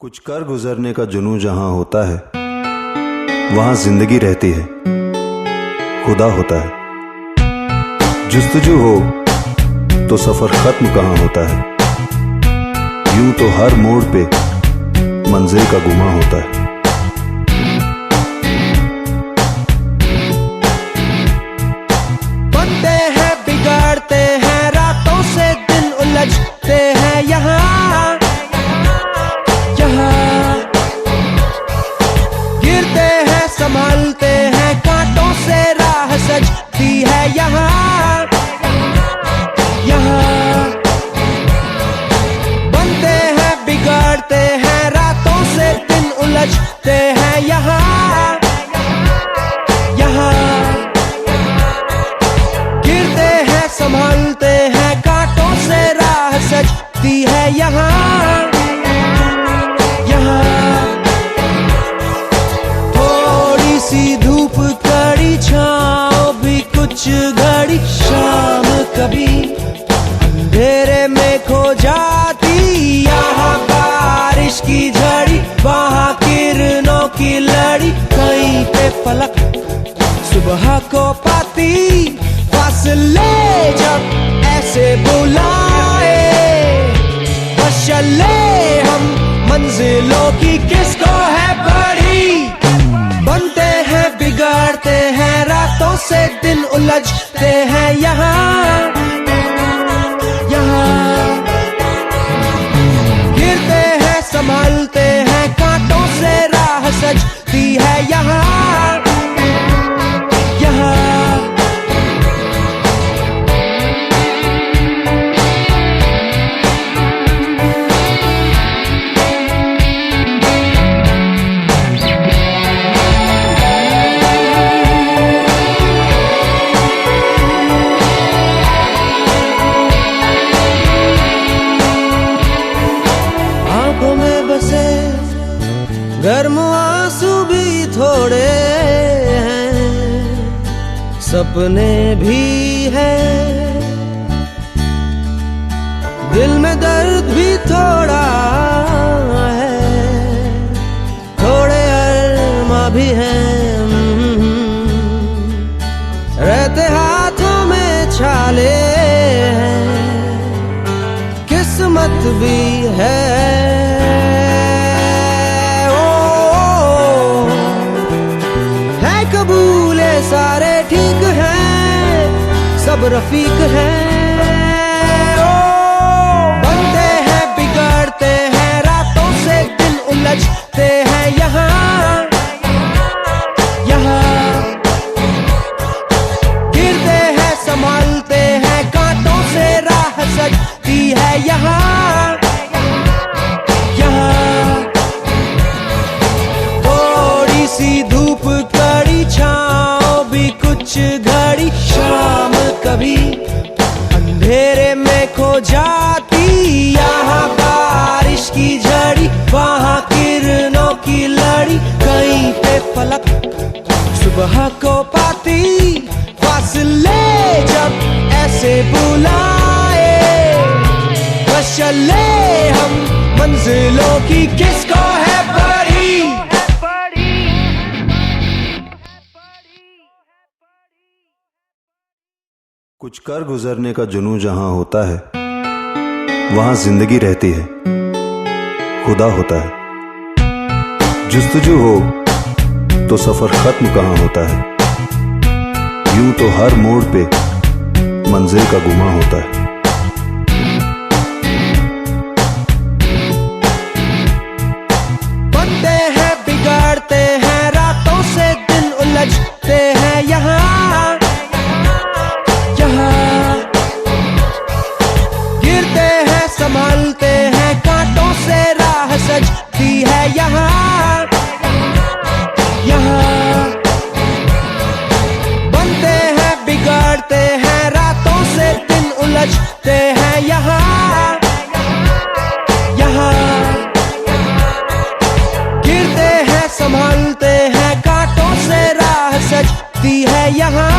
कुछ कर गुजरने का जुनून जहां होता है वहां जिंदगी रहती है, खुदा होता है। जुस्तजू हो तो सफर खत्म कहां होता है, यूं तो हर मोड़ पे मंजिल का गुमा होता है। बनते हैं, बिगाड़ते हैं, रातों से दिन उलझते हैं यहाँ गिरते हैं, संभलते हैं, कांटों से राह सजती है यहाँ बनते हैं, बिगाड़ते हैं, रातों से दिन उलझते हैं यहाँ गिरते हैं, संभलते हैं, कांटों से राह सजती है यहाँ थोड़ी सी धूप, कड़ी छाँव भी कुछ घड़ी, शाम कभी अंधेरे में खो जाती, यहाँ बारिश की झड़ी, वहाँ किरणों की लड़ी, कहीं पे पलक सुबह को पाती, फासले जब ऐसे बुलाए, बस चले हम मंजिलों की किसको है बड़ी। बनते हैं, बिगाड़ते हैं, रातों से दिन उलझते हैं यहाँ गिरते हैं, संभलते हैं, कांटों से राह सजती है यहाँ गर्म आंसू भी थोड़े हैं, सपने भी हैं, दिल में दर्द भी थोड़ा है, थोड़े अरमा भी हैं, रहते हाथों में छाले हैं, किस्मत भी है, कबूले सारे ठीक हैं, सब रफीक हैं। बनते हैं, बिगाड़ते हैं, रातों से दिन उलझते हैं यहाँ गिरते हैं, संभलते हैं, कांटों से राह सजती है यहाँ थोड़ी सी धूप, छाँव भी कुछ घड़ी, शाम कभी अंधेरे में खो जाती, यहाँ बारिश की झड़ी, वहाँ किरणों की लड़ी, कहीं पे पलक सुबह को पाती, फासले जब ऐसे बुलाए, बस चले हम मंजिलों की किसको है बड़ी। कुछ कर गुजरने का जुनून जहां होता है वहां जिंदगी रहती है, खुदा होता है। जुस्तजू हो तो सफर खत्म कहां होता है, यूं तो हर मोड़ पे मंजिल का गुमा होता है। बनते हैं, बिगाड़ते हैं, रातों से दिन उलझते हैं यहाँ गिरते हैं, संभलते हैं, कांटों से राह सजती है यहाँ बनते हैं, बिगाड़ते हैं, रातों से दिन उलझते हैं यहाँ गिरते हैं, संभलते हैं, कांटों से राह सजती है यहाँ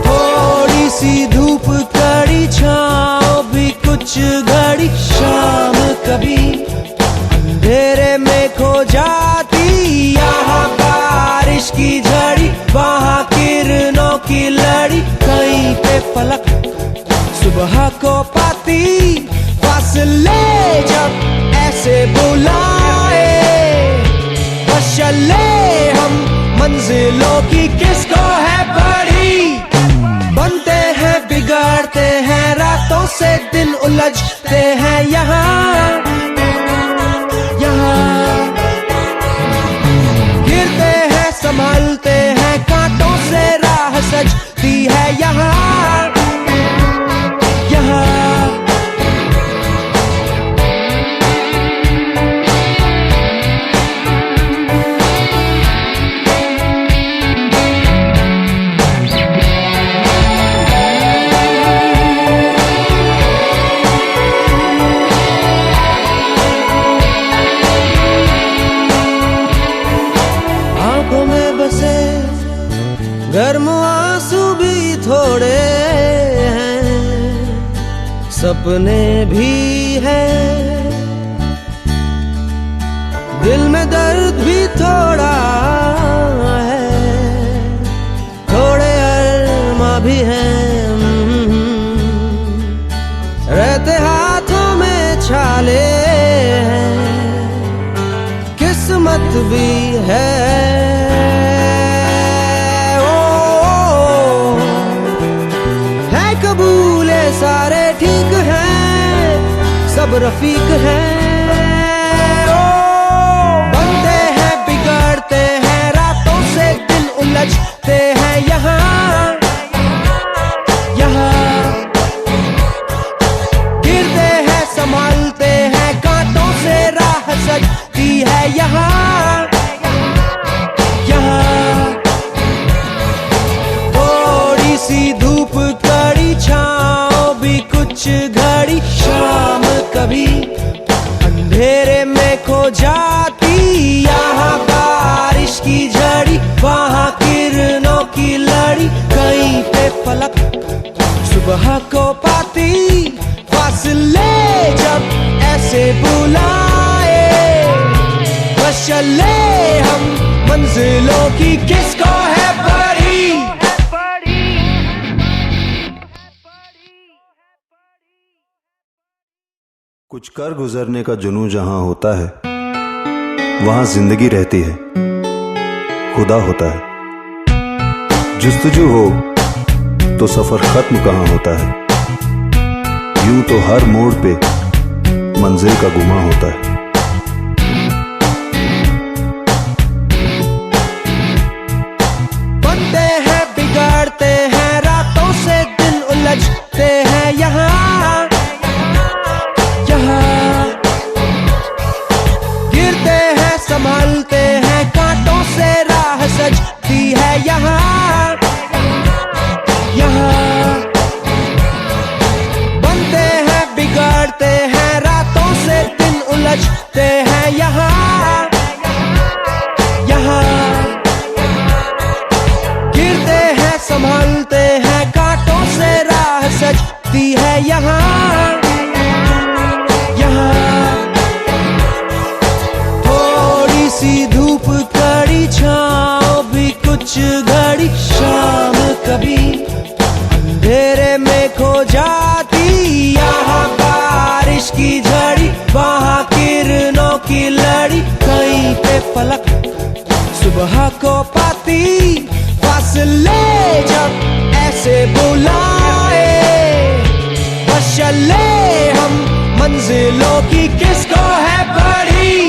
थोड़ी सी धूप, कड़ी छाँव भी कुछ को पाती फासले जब ऐसे बुलाए, बस चले हम मंजिलों की किसको है बड़ी। बनते हैं बिगड़ते हैं रातों से दिन उलझते हैं यहाँ गिरते हैं संभलते हैं कांटों से राह सजती है यहाँ गर्म आंसू भी थोड़े हैं, सपने भी हैं, दिल में दर्द भी थोड़ा है, थोड़े अरमा भी हैं, रहते हाथों में छाले हैं, किस्मत भी है, सारे ठीक हैं, सब रफीक हैं। बनते हैं बिगड़ते हैं रातों से दिन उलझते हैं यहाँ गिरते हैं संभलते हैं कांटों से राह सजती है यहाँ थोड़ी सी धूप कड़ी छाँव कुछ घड़ी शाम कभी अंधेरे में खो जाती, यहाँ बारिश की झड़ी वहाँ किरणों की लड़ी, कहीं पे फलक सुबह को पाती फासले जब ऐसे बुलाए, बस चले हम मंजिलों की किसको है बड़ी। कुछ कर गुजरने का जुनून जहां होता है, वहां जिंदगी रहती है, खुदा होता है। जुस्तजू हो तो सफर खत्म कहां होता है, यूं तो हर मोड़ पे मंजिल का गुमा होता है। बनते हैं बिगड़ते हैं रातों से दिन उलझते हैं यहाँ गिरते हैं संभलते हैं कांटों से राह सजती है यहाँ बनते हैं बिगड़ते हैं रातों से दिन उलझते हैं यहाँ गिरते हैं संभलते हैं कांटों से राह सजती है यहाँ थोड़ी सी धूप कड़ी छाँव भी कुछ घड़ी शाम कभी अंधेरे में खो जाती, यहाँ बारिश की झड़ी वहाँ किरणों की लड़ी, कहीं पे फलक सुबह को पाती फासले जब ऐसे बुलाए, बस चले हम मंजिलों की किसको है बड़ी।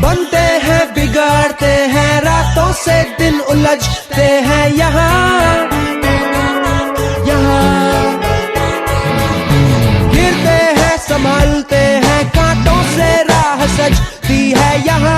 बनते हैं बिगड़ते हैं रातों से दिन उलझते हैं यहाँ गिरते हैं संभलते हैं कांटों से राह सजती है यहाँ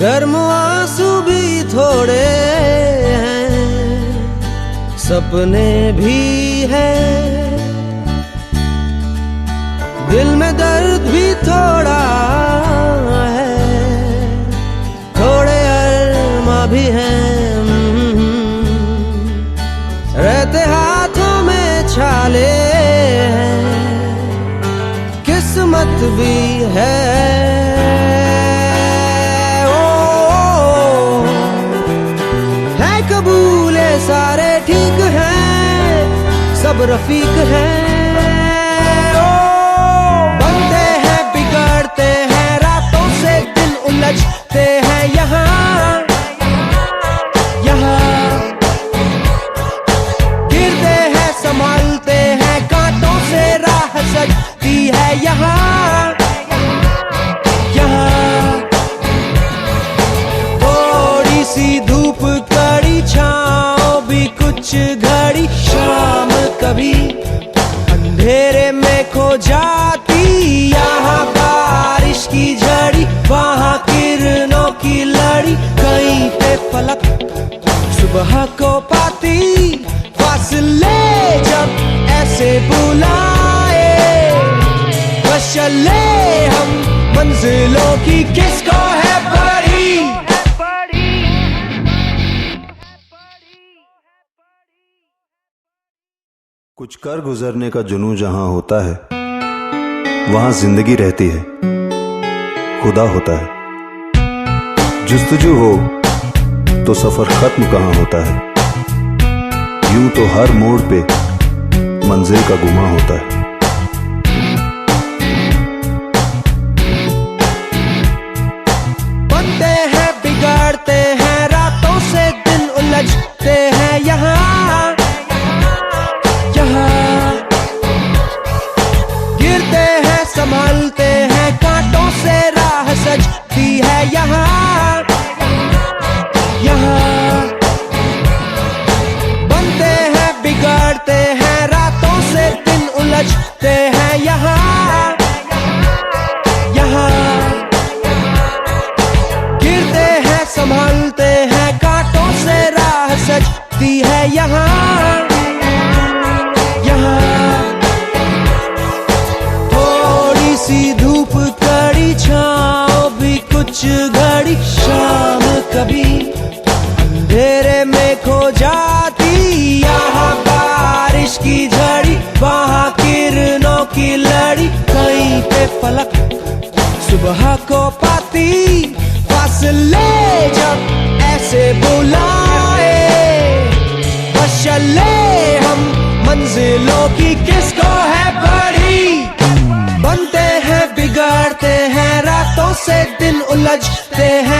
गर्म आंसू भी थोड़े हैं, सपने भी हैं, दिल में दर्द भी थोड़ा है, थोड़े अरमा भी हैं, रहते हाथों में छाले हैं, किस्मत भी है। कबूले सारे ठीक हैं, सब रफीक हैं। बनते हैं बिगड़ते हैं, रातों से दिन उलझते हैं यहाँ गिरते हैं संभालते हैं, कांटों से राह सजती है यहाँ थोड़ी सी धूप कड़ी छाँव भी कुछ घड़ी, शाम कभी अंधेरे में खो जाती, यहाँ बारिश की झड़ी, वहाँ किरणों की लड़ी, कहीं पे फलक सुबह को पाती, फासले जब ऐसे बुलाए, बस चले हम मंजिलों की किसको है पड़ी। कुछ कर गुजरने का जुनून जहां होता है, वहां जिंदगी रहती है, खुदा होता है। जुस्तजू हो तो सफर खत्म कहां होता है, यूं तो हर मोड़ पे मंजिल का गुमा होता है। बनते हैं बिगड़ते हैं, रातों से दिन उलझते हैं यहाँ गिरते हैं संभालते हैं, कांटों से राह सजती है यहाँ बनते हैं बिगड़ते हैं, रातों से दिन उलझते हैं यहाँ गिरते हैं संभालते हैं, कांटों से राह सजती है यहाँ थोड़ी सी धूप कड़ी छाँव भी कुछ घड़ी, शाम कभी अंधेरे में खो जाती, यहाँ बारिश की झड़ी, वहाँ किरणों की लड़ी, कहीं पे फलक सुबह को पाती, फासले जब ऐसे बुलाए, बस चले हम मंजिलों की किसको है पड़ी। बनते हैं बिगड़ते हैं, रातों से दिन उलझते हैं